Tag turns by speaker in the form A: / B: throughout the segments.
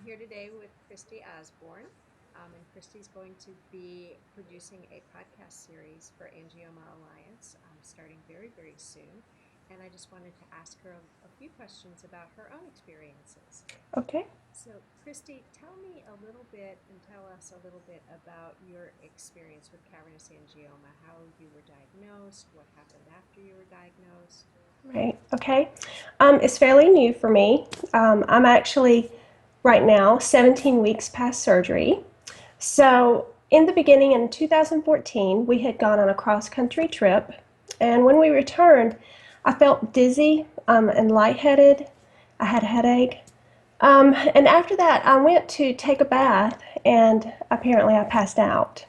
A: here today with Christy Osborne, and Christy's going to be producing a podcast series for Angioma Alliance starting very, very soon. And I just wanted to ask her a few questions about her own experiences.
B: Okay.
A: So, Christy, tell me a little bit and tell us a little bit about your experience with cavernous angioma, how you were diagnosed, what happened after you were diagnosed.
B: Right. Okay. It's fairly new for me. I'm actually right now 17 weeks past surgery. So in the beginning in 2014, we had gone on a cross-country trip, and when we returned, I felt dizzy and lightheaded. I had a headache. And after that, I went to take a bath, and apparently I passed out.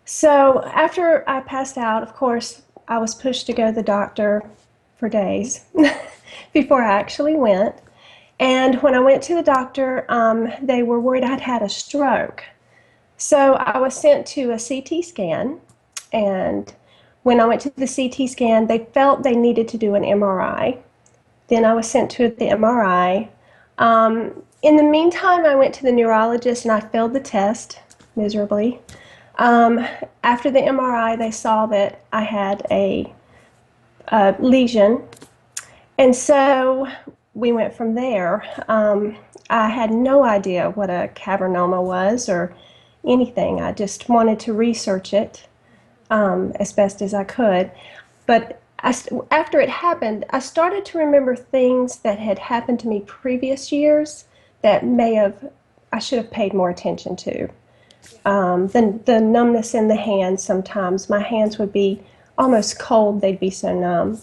B: So after I passed out, of course, I was pushed to go to the doctor for days before I actually went. And when I went to the doctor, they were worried I'd had a stroke. So I was sent to a CT scan, and when I went to the CT scan, they felt they needed to do an MRI. Then I was sent to the MRI. In the meantime, I went to the neurologist and I failed the test miserably. After the MRI, they saw that I had a lesion, and so we went from there. I had no idea what a cavernoma was or anything. I just wanted to research it as best as I could. But after it happened, I started to remember things that had happened to me previous years that I should have paid more attention to. The numbness in the hands sometimes. My hands would be almost cold, they'd be so numb.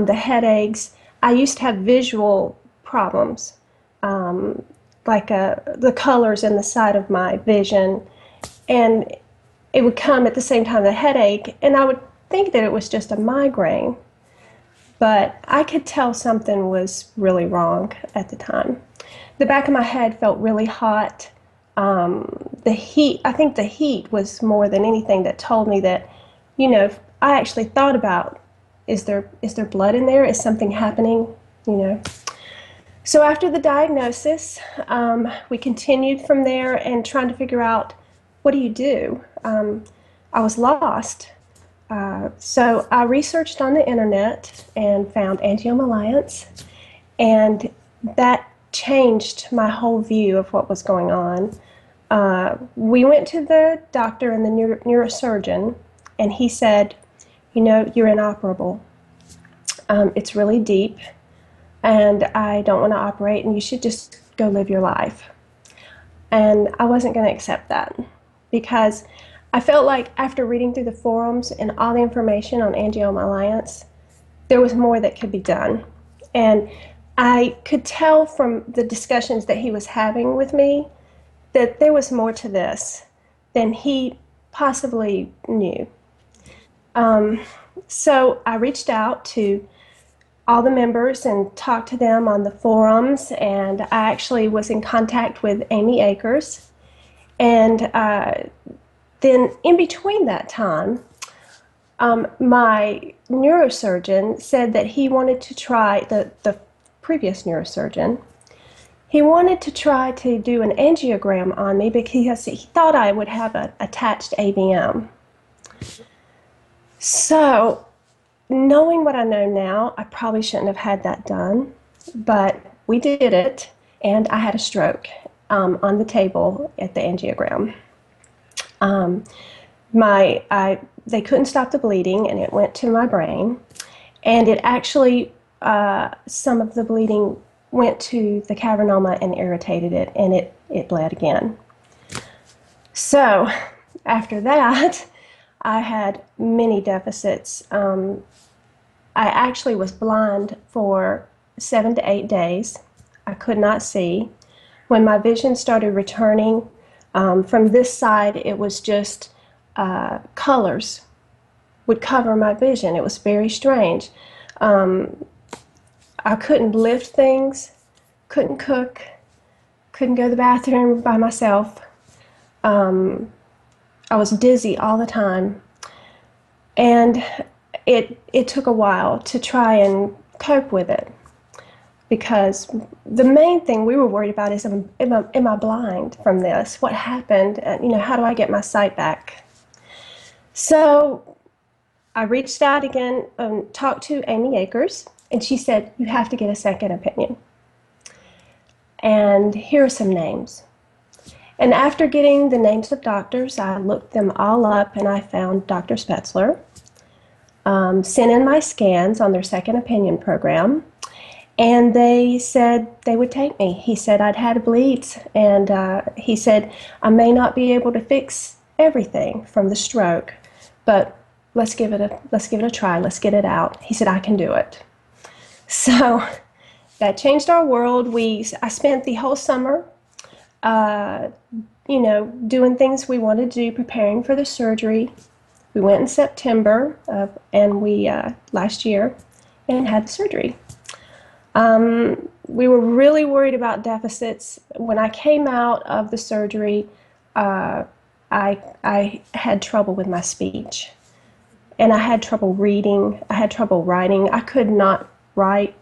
B: The headaches. I used to have visual problems, like the colors in the side of my vision, and it would come at the same time the headache, and I would think that it was just a migraine, but I could tell something was really wrong at the time. The back of my head felt really hot. The heat, I think the heat was more than anything that told me that, I actually thought about, is there blood in there? Is something happening? So after the diagnosis, we continued from there and trying to figure out, what do you do? I was lost. So I researched on the internet and found Angioma Alliance, and that changed my whole view of what was going on. We went to the doctor and the neurosurgeon, and he said, you're inoperable. It's really deep, and I don't want to operate, and you should just go live your life. And I wasn't going to accept that because I felt like after reading through the forums and all the information on Angioma Alliance, there was more that could be done. And I could tell from the discussions that he was having with me that there was more to this than he possibly knew. So I reached out to all the members and talked to them on the forums, and I actually was in contact with Amy Akers. And then in between that time, my neurosurgeon said that he wanted to try, the previous neurosurgeon, he wanted to try to do an angiogram on me because he thought I would have an attached AVM. So, knowing what I know now, I probably shouldn't have had that done, but we did it, and I had a stroke on the table at the angiogram. They couldn't stop the bleeding, and it went to my brain, and it actually, some of the bleeding went to the cavernoma and irritated it, and it bled again. So after that, I had many deficits. I actually was blind for 7 to 8 days. I could not see. When my vision started returning, from this side, it was just colors would cover my vision. It was very strange. I couldn't lift things, couldn't cook, couldn't go to the bathroom by myself. I was dizzy all the time. And it took a while to try and cope with it. because the main thing we were worried about is, am I blind from this? What happened? And, how do I get my sight back? So I reached out again and talked to Amy Akers, and she said, you have to get a second opinion. And here are some names. And after getting the names of doctors, I looked them all up and I found Dr. Spetzler, sent in my scans on their second opinion program, and they said they would take me. He said I'd had bleeds, and he said I may not be able to fix everything from the stroke, but let's give it a try. Let's get it out. He said I can do it. So that changed our world. I spent the whole summer, doing things we wanted to do, preparing for the surgery. We went in September last year and had the surgery. We were really worried about deficits. When I came out of the surgery, I had trouble with my speech, and I had trouble reading. I had trouble writing. I could not write.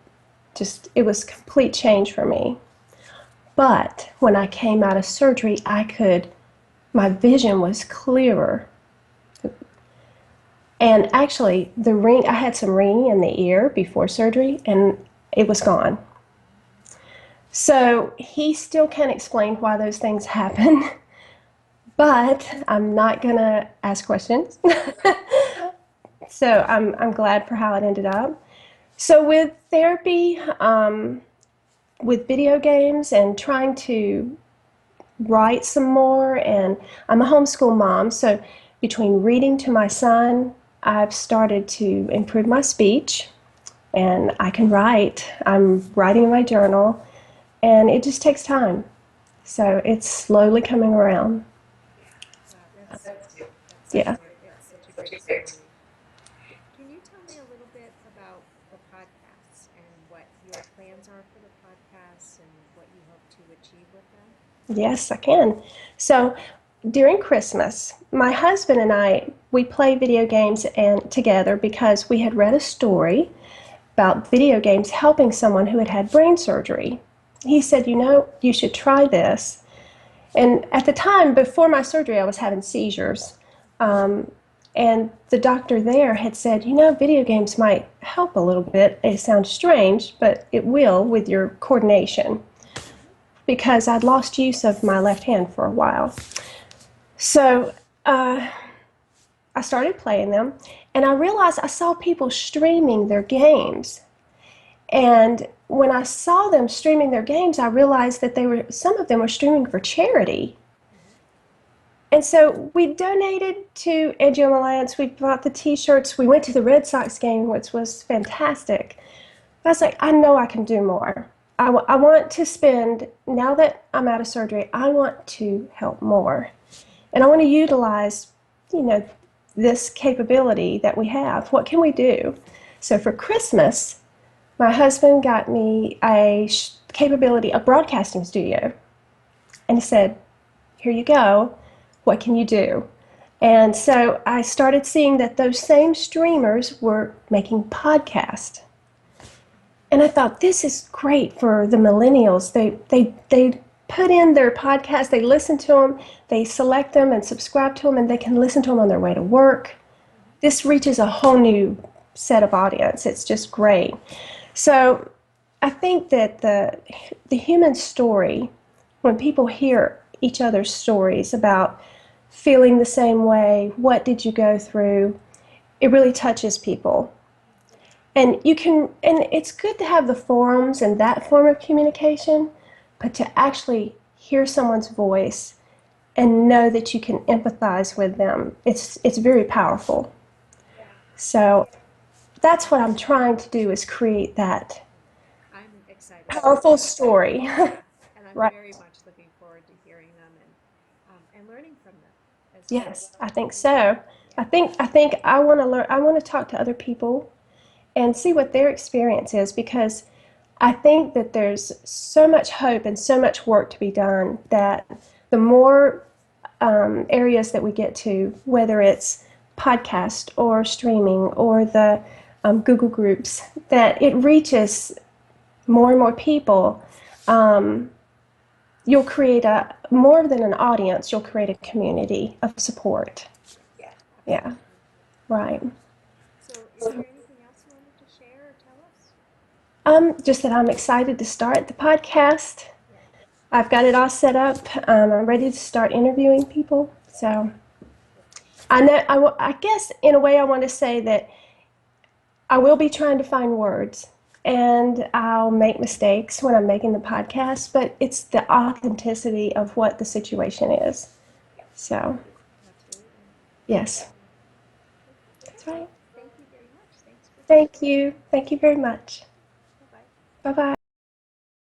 B: It was complete change for me. But when I came out of surgery, my vision was clearer. And actually, I had some ringing in the ear before surgery, and it was gone. So he still can't explain why those things happen, but I'm not gonna ask questions. So I'm glad for how it ended up. So with therapy, with video games and trying to write some more, and I'm a homeschool mom, so between reading to my son, I've started to improve my speech, and I can write. I'm writing in my journal, and it just takes time. So it's slowly coming around. Yeah.
A: It's such a great story. Can you tell me a little bit about the podcasts and what your plans are for the podcasts and what you hope to achieve with them?
B: Yes, I can. So during Christmas, my husband and we play video games together because we had read a story about video games helping someone who had brain surgery. He said, you should try this. And at the time, before my surgery, I was having seizures. And the doctor there had said, video games might help a little bit. It sounds strange, but it will with your coordination, because I'd lost use of my left hand for a while. So I started playing them, and I realized I saw people streaming their games. And when I saw them streaming their games, I realized that some of them were streaming for charity. And so we donated to Angioma Alliance. We bought the T-shirts. We went to the Red Sox game, which was fantastic. I was like, I know I can do more. I want to spend, now that I'm out of surgery, I want to help more. And I want to utilize, this capability that we have. What can we do? So for Christmas, my husband got me a broadcasting studio. And he said, here you go. What can you do? And so I started seeing that those same streamers were making podcasts. And I thought, this is great for the millennials. They put in their podcasts, they listen to them, they select them and subscribe to them, and they can listen to them on their way to work. This reaches a whole new set of audience. It's just great. So I think that the human story, when people hear each other's stories about feeling the same way, what did you go through, it really touches people. And it's good to have the forums and that form of communication, but to actually hear someone's voice and know that you can empathize with them, it's very powerful. So that's what I'm trying to do, is create that
A: I'm excited.
B: powerful story.
A: And I'm
B: Right.
A: very much looking forward to hearing them and learning from them as well.
B: Yes, I think so. I think I want to learn. I want to talk to other people and see what their experience is, because I think that there's so much hope and so much work to be done, that the more areas that we get to, whether it's podcast or streaming or the Google groups, that it reaches more and more people, you'll create more than an audience, you'll create a community of support.
A: Yeah.
B: Yeah, right.
A: So, is there anything else you wanted to share or tell us?
B: Just that I'm excited to start the podcast.
A: Yeah.
B: I've got it all set up. I'm ready to start interviewing people. So I know. I guess in a way I want to say that I will be trying to find words, and I'll make mistakes when I'm making the podcast. But it's the authenticity of what the situation is.
A: Yeah.
B: So
A: Absolutely.
B: yes,
A: Okay.
B: that's right.
A: Thank you very much. Thanks for
B: Thank
A: sharing.
B: you. Thank you very much.
A: Bye bye.
B: Bye bye.